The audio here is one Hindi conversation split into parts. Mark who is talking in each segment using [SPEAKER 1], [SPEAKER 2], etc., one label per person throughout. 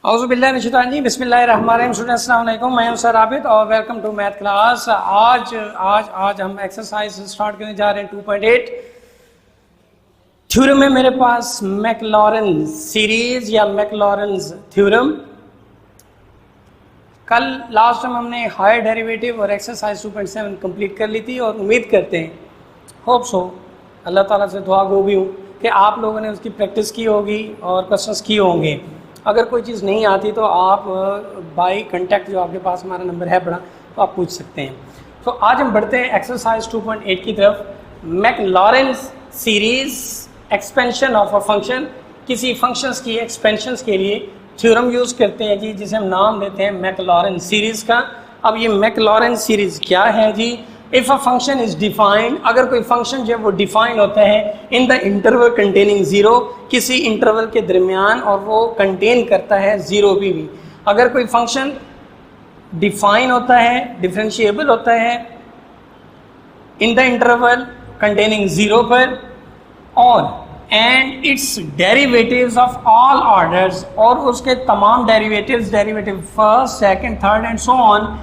[SPEAKER 1] औज़ुबिल्लाहि बिस्मिल्लाहिर्रहमानिर्रहीम। स्टूडेंट्स अस्सलाम वालेकुम, मैं हूं सर आबिद और वेलकम टू मैथ क्लास। आज हम एक्सरसाइज स्टार्ट करने जा रहे हैं 2.8 थ्योरम है मेरे पास मैकलॉरेन सीरीज या मैकलॉरेन थ्योरम। कल लास्ट टाइम हमने हायर डेरिवेटिव और एक्सरसाइज 2.7 कंप्लीट कर ली थी और उम्मीद करते हैं, होप सो, अल्लाह ताला से दुआ गो भी हूँ कि आप लोगों ने उसकी प्रैक्टिस की होगी और क्वेश्चंस किए होंगे। अगर कोई चीज़ नहीं आती तो आप बाय कांटेक्ट जो आपके पास हमारा नंबर है बड़ा, तो आप पूछ सकते हैं। तो आज हम बढ़ते हैं एक्सरसाइज 2.8 की तरफ। Maclaurin series expansion of a function, किसी फंक्शंस की एक्सपेंशंस के लिए थ्योरम यूज़ करते हैं जी, जिसे हम नाम देते हैं मैकलॉरेन सीरीज़ का। अब ये मैकलॉरेन सीरीज़ क्या है जी? If a function is defined, अगर कोई फंक्शन जो है वो डिफाइन होता है in the interval containing zero, किसी इंटरवल के दरमियान, और वो कंटेन करता है ज़ीरो भी। अगर कोई फंक्शन डिफाइन होता है, डिफरेंशिएबल होता है in the interval containing zero पर, और and its derivatives of all orders, और उसके तमाम derivatives, derivative first second third and so on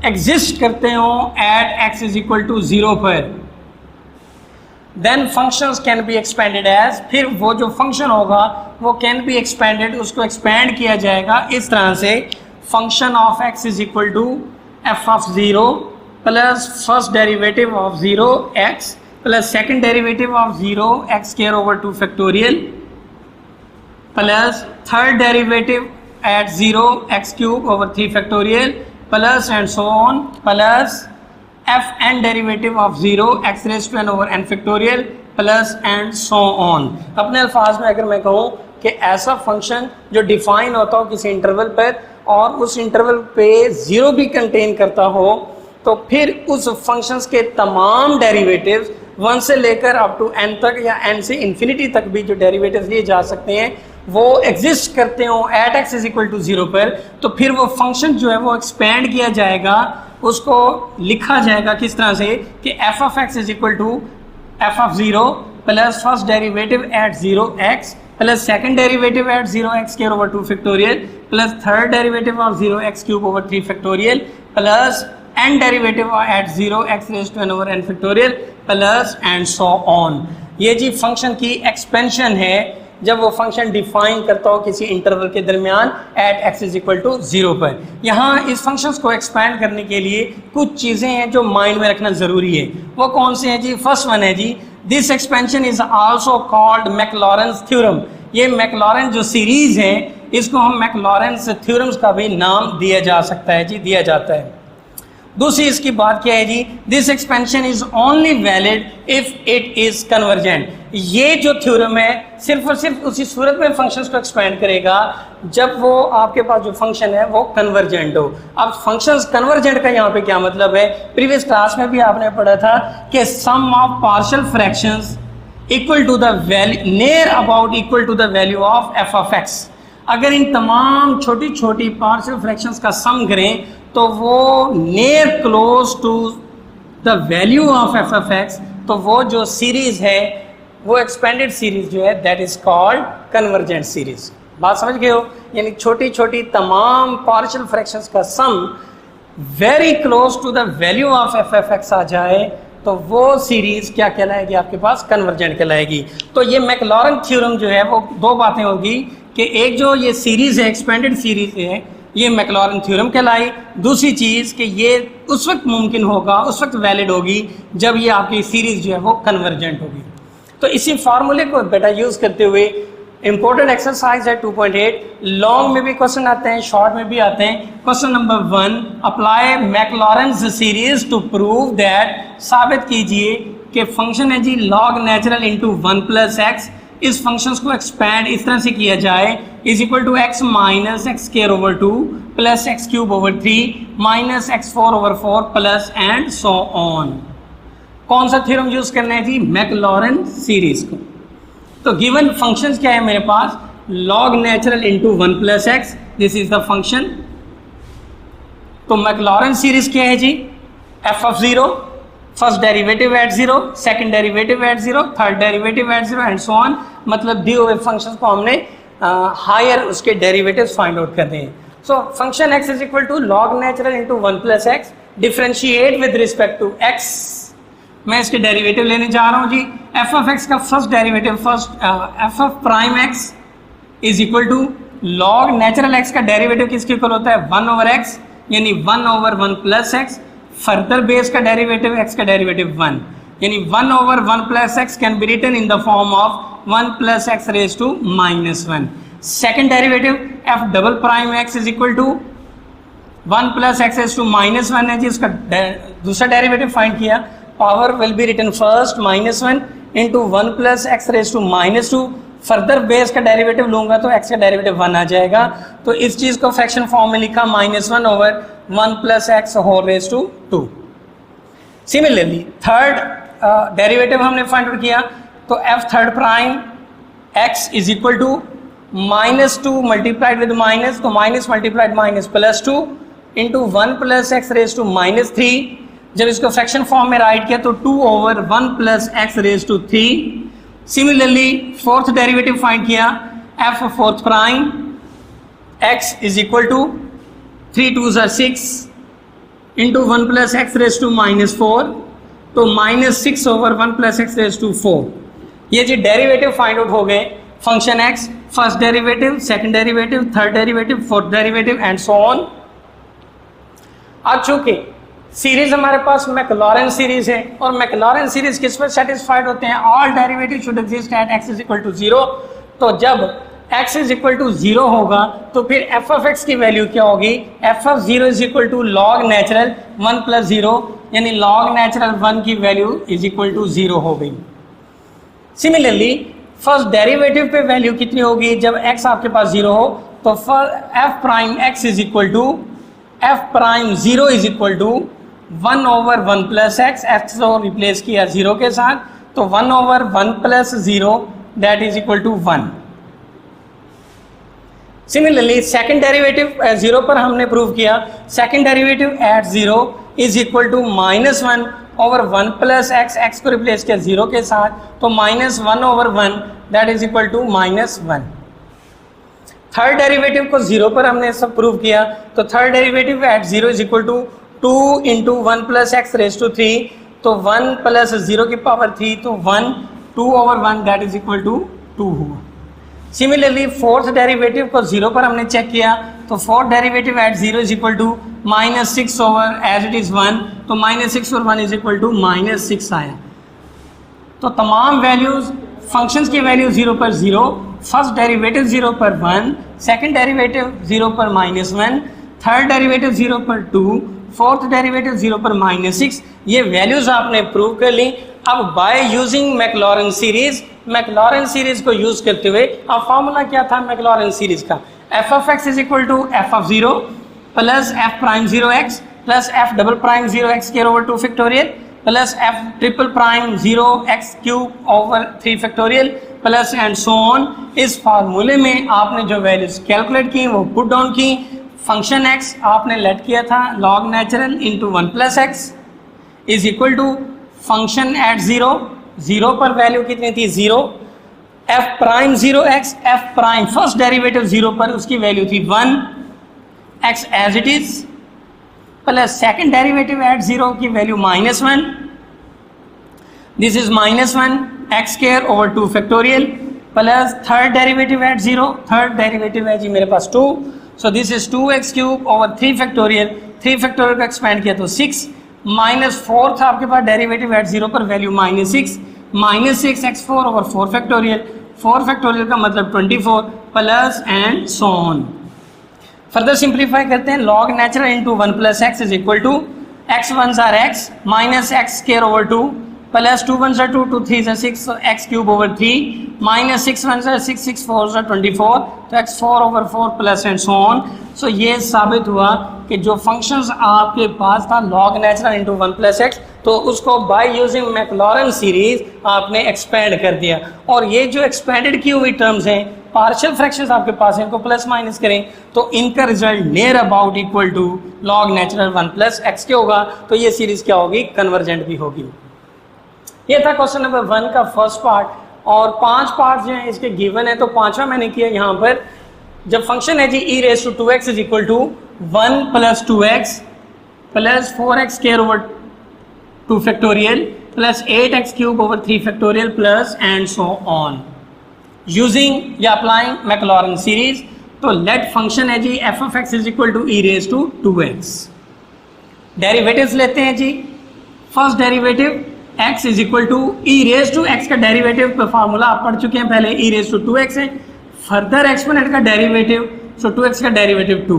[SPEAKER 1] exist करते हो at x is equal to 0 पर, then functions can be expanded as, फिर वो जो फंक्शन होगा वो कैन बी एक्सपेंडेड, उसको एक्सपेंड किया जाएगा इस तरह से, function of x is equal to f of 0 plus first derivative of 0 x plus second derivative of 0 x square over 2 factorial plus third derivative at 0 x cube over 3 factorial plus and so on, plus f n derivative of 0 x raise to n over n factorial plus and so on. अपने अल्फाज में अगर मैं कहूँ कि ऐसा फंक्शन जो डिफाइन होता हो किसी इंटरवल पर और उस इंटरवल पे 0 भी कंटेन करता हो, तो फिर उस फंक्शंस के तमाम डेरिवेटिव्स 1 से लेकर अप टू n तक या n से इन्फिनिटी तक भी जो डेरिवेटिव्स लिए जा सकते हैं वो एग्जिस्ट करते हो at x is equal to 0 पर, तो फिर वो फंक्शन जो है वो एक्सपेंड किया जाएगा, उसको लिखा जाएगा किस तरह से कि f of x is equal to f of 0 plus first derivative at 0 x plus second derivative at 0 x square over 2 factorial plus third derivative of 0 x cube over 3 factorial plus n derivative at 0 x raise to n over n factorial plus and so on. ये जी फंक्शन की एक्सपेंशन है जब वो फंक्शन डिफाइन करता हो किसी इंटरवल के दरमियान at x is equal to 0 पर। यहाँ इस फंक्शंस को एक्सपैंड करने के लिए कुछ चीज़ें हैं जो माइंड में रखना ज़रूरी है। वो कौन से हैं जी? फर्स्ट वन है जी, this expansion is also called Maclaurin theorem. ये मैकलॉरेन जो सीरीज़ है इसको हम मैकलॉरेन थ्योरम्स का भी नाम दिया जा सकता है जी, दिया जाता है। दूसरी इसकी बात क्या है जी? This expansion is only valid if it is convergent. ये जो थ्योरम है सिर्फ और सिर्फ उसी सूरत में फंक्शंस को एक्सपेंड करेगा जब वो आपके पास जो फंक्शन है वो कन्वर्जेंट हो। अब फंक्शंस कन्वर्जेंट का यहाँ पे क्या मतलब है? प्रीवियस क्लास में भी आपने पढ़ा था कि sum of partial fractions equal to the value near about equal to the value of f of x। अगर इन तमाम छोटी छोटी पार्शियल फ्रैक्शंस का सम करें तो वो near close to the value of f of x, तो वो जो सीरीज है वो एक्सपेंडेड सीरीज जो है that is called convergent series. बात समझ गए हो? यानी छोटी छोटी तमाम पार्शियल फ्रैक्शंस का sum very close to the value of f of x आ जाए तो वो सीरीज क्या कहलाएगी? आपके पास कन्वर्जेंट कहलाएगी। तो ये मैकलॉरेन थ्योरम जो है वो दो बातें होगी कि एक जो ये सीरीज है, एक्सपेंडेड सीरीज है, ये मैकलॉरेन थ्योरम कहलाई। दूसरी चीज़ कि ये उस वक्त मुमकिन होगा, उस वक्त वैलिड होगी जब ये आपकी सीरीज जो है वो कन्वर्जेंट होगी। तो इसी फार्मूले को बेटा यूज़ करते हुए इंपॉर्टेंट एक्सरसाइज है 2.8। लॉन्ग में भी क्वेश्चन आते हैं, शॉर्ट में भी आते हैं। Question number 1, apply Maclaurin series to prove that, साबित कीजिए कि फंक्शन है जी log natural into 1 plus x, इस फंक्शंस को एक्सपैंड इस तरह से किया जाए is equal to x minus x square over 2 plus x cube over 3 minus x4 over 4 plus and so on. कौन सा थ्योरम यूज करना है जी? मैकलॉरेन सीरीज को। तो गिवन फंक्शंस क्या है मेरे पास? Log natural into 1 plus x, this is the function. तो मैकलॉरेन सीरीज क्या है जी? f of 0, first derivative at 0, second derivative at 0, third derivative at 0 and so on. मतलब दिए हुए फंक्शंस को हमने हायर उसके डेरिवेटिव्स फाइंड आउट करने हैं. So function x is equal to log natural into 1 plus x, differentiate with respect to x. मैं इसके डेरिवेटिव लेने जा रहा हूँ जी. एफ ऑफ एक्स का first derivative f of prime x is equal to log natural x का डेरिवेटिव किसके इक्वल होता है 1 ओवर एक्स, यानी 1 over 1 plus x. Further base का डेरिवेटिव एक्स का डेरिवेटिव 1, यानी 1 over 1 plus x can be written in the form of 1 plus x raise to -1. Second derivative f double prime x is equal to 1 plus x raise to -1 है जी. उसका दूसरा डेरिवेटिव फाइंड किया. Power will be written first -1 into 1 plus x raise to -2. Further base का डेरिवेटिव लूंगा तो x का डेरिवेटिव 1 आ जाएगा. तो इस चीज को फ्रैक्शन फॉर्म में लिखा -1 over 1 plus x whole raise to 2. Similarly third derivative हमने फाइंड आउट किया. तो f third prime x is equal to -2 multiplied with minus, तो minus multiplied minus +2 into 1 plus x raise to -3. जब इसको फ्रैक्शन फॉर्म में राइट किया तो 2 over 1 plus x raise to 3. Similarly fourth derivative find किया. F fourth prime x is equal to 3 2 6 into 1 plus x raise to -4, तो -6 over 1 plus x raise to 4. ये जो डेरिवेटिव फाइंड आउट हो गए function x, first derivative, second derivative, third derivative, fourth derivative and so on. अब चूंकि सीरीज हमारे पास मैकलॉरेन सीरीज है और मैकलॉरेन सीरीज किस पर सेटिस्फाइड होते हैं, all derivative should exist at x is equal to 0. तो जब x इज इक्वल टू 0 होगा तो फिर f ऑफ x की वैल्यू क्या होगी, f of 0 is equal to log natural 1 plus 0, यानी लॉग नेचुरल 1 की वैल्यू इज इक्वल टू 0 हो गई. सिमिलरली फर्स्ट डेरिवेटिव पे वैल्यू कितनी होगी जब x आपके पास 0 हो, तो f prime x is equal to f prime 0 is equal to 1 over 1 plus x, x को रिप्लेस किया 0 के साथ, तो 1 over 1 plus 0 that is equal to 1. Similarly second derivative 0 पर हमने प्रूव किया. Second derivative at 0 is equal to -1 over 1 plus x, x को रिप्लेस किया 0 के साथ, तो -1 over 1 that is equal to -1. Third derivative को 0 पर हमने सब प्रूव किया. तो third derivative at 0 is equal to 2 into 1 plus x raise to 3, तो 1 प्लस 0 की पावर 3, तो 1 2 over 1 that is equal to 2 हुआ. सिमिलरली फोर्थ डेरिवेटिव को 0 पर हमने चेक किया. तो fourth derivative at 0 is equal to -6 over as it is 1, तो -6 और 1 इज इक्वल टू -6 आया. तो तमाम वैल्यूज फंक्शंस की वैल्यू 0 पर 0, फर्स्ट डेरिवेटिव 0 पर 1, सेकंड डेरिवेटिव 0 पर -1, थर्ड डेरिवेटिव 0 पर 2, फोर्थ डेरिवेटिव 0 पर -6. ये वैल्यूज आपने प्रूव कर ली. अब by using Maclaurin series, Maclaurin series को यूज करते हुए अब फॉर्मूला क्या था मैकलॉरेन सीरीज का, f of x is equal to f of 0 plus f prime 0x plus f double prime 0x square over 2 factorial plus f triple prime 0x cube over 3 factorial plus and so on. इस फार्मूले में आपने जो वैल्यूज कैलकुलेट की वो पुट डाउन की. फंक्शन x आपने लेट किया था log natural into 1 plus x is equal to function at 0 पर वैल्यू कितनी थी 0, f prime 0x, f prime first derivative 0 पर उसकी वैल्यू थी 1, x as it is, plus second derivative at 0 की value -1, this is -1 x square over 2 factorial plus third derivative at 0, third derivative है जी मेरे पास 2, so this is 2x cube over 3 factorial, 3 factorial को एक्सपेंड किया तो 6, -4 था आपके पास डेरिवेटिव एट 0 पर value -6, -6 x4 over 4 factorial, 4 factorial का मतलब 24 plus and so on. Further simplify करते हैं. Log natural into 1 plus x is equal to x 1s are x minus x square over 2 plus 2 1s are 2, 2 3s are 6, so x cube over 3 minus 6 1s are 6, 6 4s are 24, तो x 4 over 4 plus and so on. So ये साबित हुआ कि जो फंक्शंस आपके पास था log natural into 1 plus x, तो उसको बाय यूजिंग मैकलॉरेन सीरीज आपने एक्सपेंड कर दिया. और ये जो एक्सपेंडेड की हुई टर्म्स हैं, पार्शियल फ्रैक्शंस आपके पास हैं, इनको प्लस माइनस करें तो इनका result near about equal to log natural 1 plus x के होगा. तो ये सीरीज क्या होगी, कन्वर्जेंट भी होगी. ये था क्वेश्चन नंबर 1 का फर्स्ट पार्ट. और 5 पार्ट्स जो हैं इसके गिवन है, तो पांचवा मैंने किया यहाँ पर। जब फंक्शन है जी e raise to 2x is equal to 1 plus 2x plus 4x square over 2 factorial plus 8x cube over 3 factorial plus and so on using या अप्लाइंग मैक्लॉरेन सीरीज। तो लेट फंक्शन है जी f of x is equal to e raise to 2x। Derivatives लेते हैं जी। First derivative x is equal to e raise to x का डेरिवेटिव का फार्मूला आप पढ़ चुके हैं पहले, ई रेज टू 2x है। फर्दर एक्सपोनेंट का डेरिवेटिव, सो 2x का derivative 2,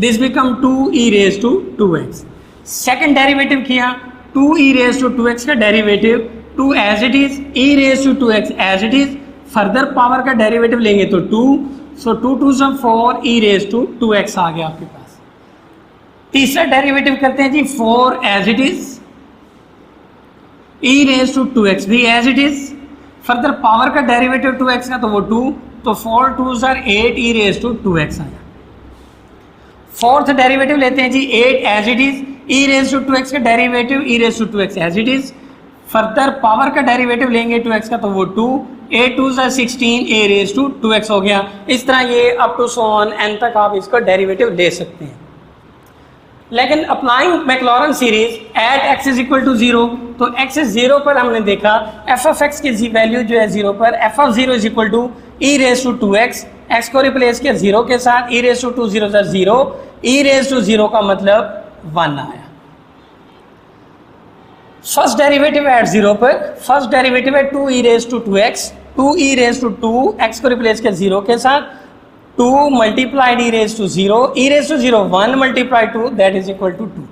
[SPEAKER 1] this become 2 e raise to 2x। Second derivative किया 2 ई रेज टू 2x का derivative 2 as it is, e raise to 2x as it is. Further power का डेरिवेटिव लेंगे तो 2, सो 2 2 से 4 ई रेज टू 2x आ गया आपके पास। तीसरा डेरिवेटिव करते हैं जी 4 as it is, e raise to 2x भी as it is. Further power का डेरिवेटिव 2x का तो वो 2, तो 4 2s are 8 e raise to 2x आया। फोर्थ डेरिवेटिव लेते हैं जी 8 as it is, e raise to 2x का derivative e raise to 2x as it is. Further power का डेरिवेटिव लेंगे 2x का तो वो 2, 8 2s are 16 A raise to 2x हो गया। इस तरह ये up to so on n तक आप इसका डेरिवेटिव ले सकते हैं। लेकिन applying Maclaurin series at x is equal to 0, तो x इज 0 पर हमने देखा f ऑफ x की वैल्यू जो है 0 पर, f of 0 is equal to e raise to 2x, x को रिप्लेस किया 0 के साथ, e raise to 2 0 0, e raise to 0 का मतलब 1 आया। फर्स्ट डेरिवेटिव एट 0 पर, फर्स्ट डेरिवेटिव है 2 e raise to 2x, 2 e raise to 2, x को रिप्लेस किया 0 के साथ, 2 multiplied e raise to 0, e raise to 0 1 multiply 2 that is equal to 2।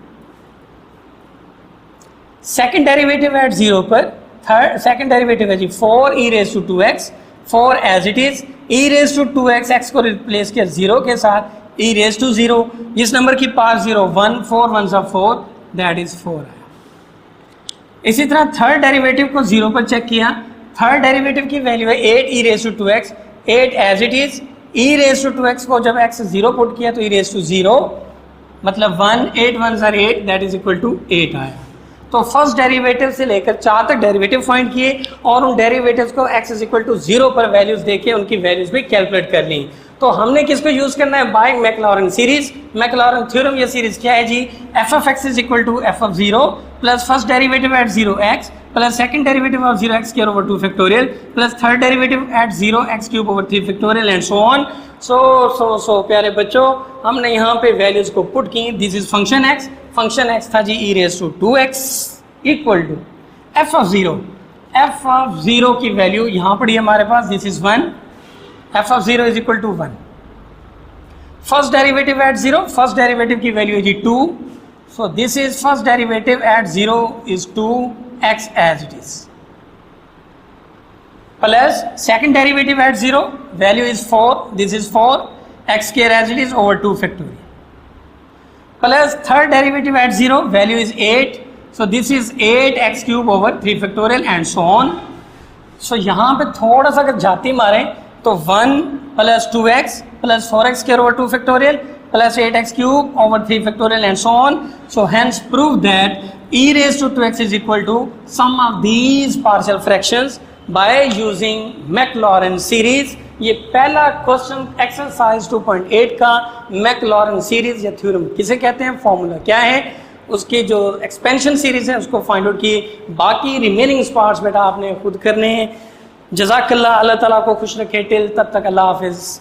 [SPEAKER 1] Second derivative at 0 पर, थर्ड सेकंड डेरिवेटिव है जी 4 e raise to 2x, 4 as it is, e raise to 2x, x को रिप्लेस किया 0 के साथ, ई रेज टू 0, जिस नंबर की पास 0 1, 4 1 सा 4 दैट इज 4 आया। इसी तरह थर्ड डेरिवेटिव को 0 पर चेक किया, थर्ड डेरिवेटिव की वैल्यू है 8 e raise to 2x, 8 as it is, e raise to 2x को जब x 0 पुट किया तो ई रेज टू 0 मतलब 1, 8 1s are 8 that is equal to 8 आया। तो फर्स्ट डेरिवेटिव से लेकर 4 तक डेरिवेटिव फाइंड किए और उन डेरिवेटिव्स को x इज इक्वल टू 0 पर वैल्यूज देके उनकी वैल्यूज भी कैलकुलेट कर ली। तो हमने किसको यूज करना है, by Maclaurin series. Maclaurin theorem ये सीरीज क्या है जी, f of x is equal to f of 0 plus first derivative at 0x plus second derivative of 0x square over 2 factorial plus third derivative at 0x cube over 3 factorial and so on. So प्यारे बच्चों, हमने यहाँ पे वैल्यूज को पुट की। This is function x, function x था जी e raise to 2x equal to f of 0, f of 0 की वैल्यू यहाँ पड़ी हमारे पास, this is 1, f of 0 is equal to 1। First derivative at 0, first derivative की वैल्यू है जी 2, so this is first derivative at 0 is 2x as it is plus second derivative at 0 value is 4, this is 4x square as it is over 2 factorial plus third derivative at 0 value is 8, so this is 8x cube over 3 factorial and so on. So यहाँ पे थोड़ा सा अगर जाती मारें तो 1 plus 2x plus 4x square over 2 factorial plus 8x cube over 3 factorial and so on. So hence prove that e raise to 2x is equal to sum of these partial fractions by using Maclaurin series. ये पहला क्वेश्चन एक्सरसाइज 2.8 का मैक्लॉरेन सीरीज या थ्योरम किसे कहते हैं, फॉर्मूला क्या है, उसकी जो एक्सपेंशन सीरीज है उसको फाइंड आउट किए। बाकी रिमेनिंग पार्ट्स बेटा आपने खुद करने हैं। जज़ाकल्लाह, अल्लाह ताला को खुश रखे। टिल तब तक अल्लाह हाफिज़।